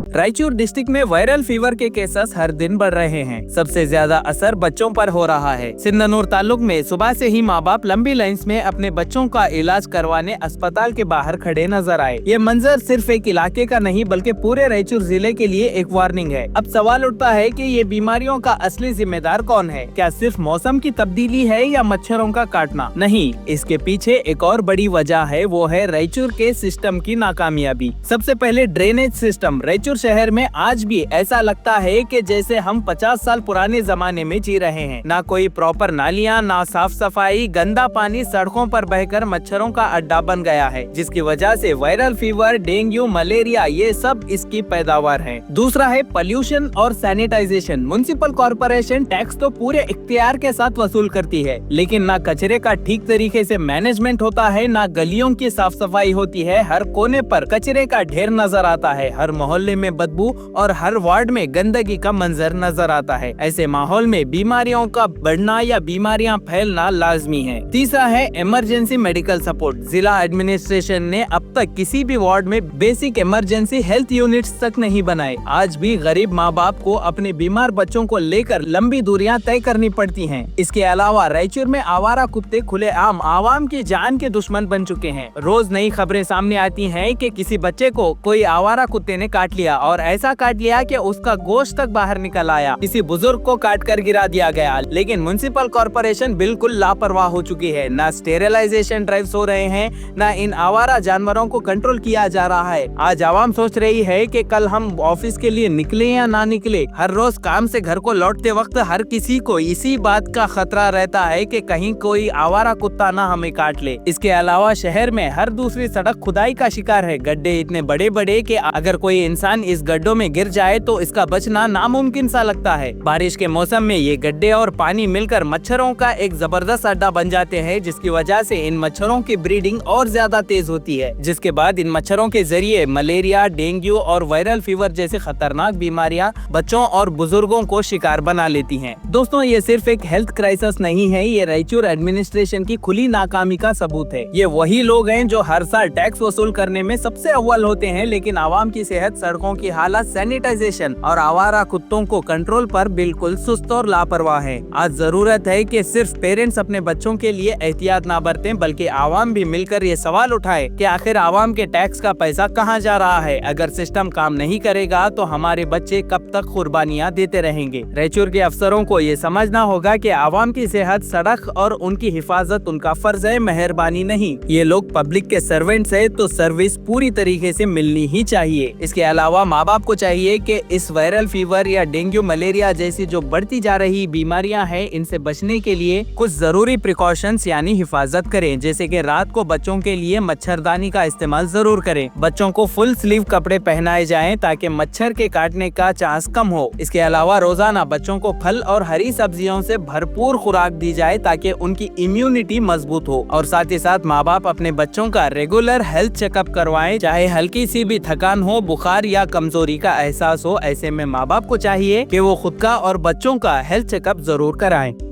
Raichur district में viral fever के cases हर दिन बढ़ रहे हैं। सबसे ज्यादा असर बच्चों पर हो रहा है। सिंधनूर तालुक में सुबह से ही माँ बाप लंबी लाइंस में अपने बच्चों का इलाज करवाने अस्पताल के बाहर खड़े नजर आए। ये मंजर सिर्फ एक इलाके का नहीं बल्कि पूरे रायचूर जिले के लिए एक वार्निंग है। अब सवाल उठता है कि ये बीमारियों का असली जिम्मेदार कौन है? क्या सिर्फ मौसम की तब्दीली है या मच्छरों का काटना? नहीं, इसके पीछे एक और बड़ी वजह है, वो है रायचूर के सिस्टम की नाकामयाबी। सबसे पहले ड्रेनेज सिस्टम। रायचूर शहर में आज भी ऐसा लगता है कि जैसे हम 50 साल पुराने जमाने में जी रहे हैं। ना कोई प्रॉपर नालियां, ना साफ सफाई, गंदा पानी सड़कों पर बहकर मच्छरों का अड्डा बन गया है, जिसकी वजह से वायरल फीवर, डेंगू, मलेरिया ये सब इसकी पैदावार है। दूसरा है पोल्यूशन और सैनिटाइजेशन। म्युनिसिपल कॉर्पोरेशन टैक्स तो पूरे इख्तियार के साथ वसूल करती है, लेकिन ना कचरे का ठीक तरीके से मैनेजमेंट होता है, ना गलियों की साफ सफाई होती है। हर कोने पर कचरे का ढेर नजर आता है, हर मोहल्ले में बदबू और हर वार्ड में गंदगी का मंजर नजर आता है। ऐसे माहौल में बीमारियों का बढ़ना या बीमारियां फैलना लाजमी है। तीसरा है इमरजेंसी मेडिकल सपोर्ट। जिला एडमिनिस्ट्रेशन ने अब तक किसी भी वार्ड में बेसिक इमरजेंसी हेल्थ यूनिट्स तक नहीं बनाए। आज भी गरीब माँ बाप को अपने बीमार बच्चों को लेकर लंबी दूरियां तय करनी पड़ती हैं। इसके अलावा रायचूर में आवारा कुत्ते खुलेआम आवाम की जान के दुश्मन बन चुके हैं। रोज नई खबरें सामने आती हैं कि किसी बच्चे को कोई आवारा कुत्ते ने काट लिया और ऐसा काट लिया कि उसका गोश्त तक बाहर निकल आया। किसी बुजुर्ग को काट कर गिरा दिया गया। लेकिन म्युनिसिपल कॉर्पोरेशन बिल्कुल लापरवाह हो चुकी है। न स्टेरिलाइजेशन ड्राइव्स हो रहे हैं, न इन आवारा जानवरों को कंट्रोल किया जा रहा है। आज आवाम सोच रही है कि कल हम ऑफिस के लिए निकले या ना निकले। हर रोज काम से घर को लौटते वक्त हर किसी को इसी बात का खतरा रहता है कि कहीं कोई आवारा कुत्ता ना हमें काट ले। इसके अलावा शहर में हर दूसरी सड़क खुदाई का शिकार है। गड्ढे इतने बड़े बड़े कि अगर कोई इंसान इस गड्ढों में गिर जाए तो इसका बचना नामुमकिन सा लगता है। बारिश के मौसम में ये गड्ढे और पानी मिलकर मच्छरों का एक जबरदस्त अड्डा बन जाते हैं, जिसकी वजह से इन मच्छरों की ब्रीडिंग और ज्यादा तेज होती है, जिसके बाद इन मच्छरों के जरिए मलेरिया, डेंगू और वायरल फीवर जैसे खतरनाक बीमारियां बच्चों और बुजुर्गों को शिकार बना लेती हैं। दोस्तों, ये सिर्फ एक हेल्थ क्राइसिस नहीं है, ये रायचूर एडमिनिस्ट्रेशन की खुली नाकामी का सबूत है। ये वही लोग हैं जो हर साल टैक्स वसूल करने में सबसे अव्वल होते हैं, लेकिन आवाम की सेहत, सड़कों की हालत, सैनिटाइजेशन और आवारा कुत्तों को कंट्रोल पर बिल्कुल सुस्त और लापरवाह है। आज जरूरत है कि सिर्फ पेरेंट्स अपने बच्चों के लिए एहतियात ना बरतें, बल्कि आवाम भी मिलकर ये सवाल उठाए कि आखिर आवाम के टैक्स का पैसा कहाँ जा रहा है। अगर सिस्टम काम नहीं करेगा तो हमारे बच्चे कब तक कुर्बानियाँ देते रहेंगे। रायचूर के अफसरों को ये समझना होगा कि आवाम की सेहत, सड़क और उनकी हिफाजत उनका फर्ज है, मेहरबानी नहीं। ये लोग पब्लिक के सर्वेंट्स है, तो सर्विस पूरी तरीके से मिलनी ही चाहिए। इसके अलावा माँ बाप को चाहिए कि इस वायरल फीवर या डेंगू, मलेरिया जैसी जो बढ़ती जा रही बीमारियां हैं, इनसे बचने के लिए कुछ जरूरी प्रिकॉशंस यानी हिफाजत करें। जैसे कि रात को बच्चों के लिए मच्छरदानी का इस्तेमाल जरूर करें। बच्चों को फुल स्लीव कपड़े पहनाए जाएं ताकि मच्छर के काटने का चांस कम हो। इसके अलावा रोजाना बच्चों को फल और हरी सब्जियों से भरपूर खुराक दी जाए ताकि उनकी इम्यूनिटी मजबूत हो। और साथ ही साथ माँ बाप अपने बच्चों का रेगुलर हेल्थ चेकअप करवाएं, चाहे हल्की सी भी थकान हो, बुखार या कमजोरी का एहसास हो। ऐसे में माँ बाप को चाहिए कि वो खुद का और बच्चों का हेल्थ चेकअप जरूर कराएं।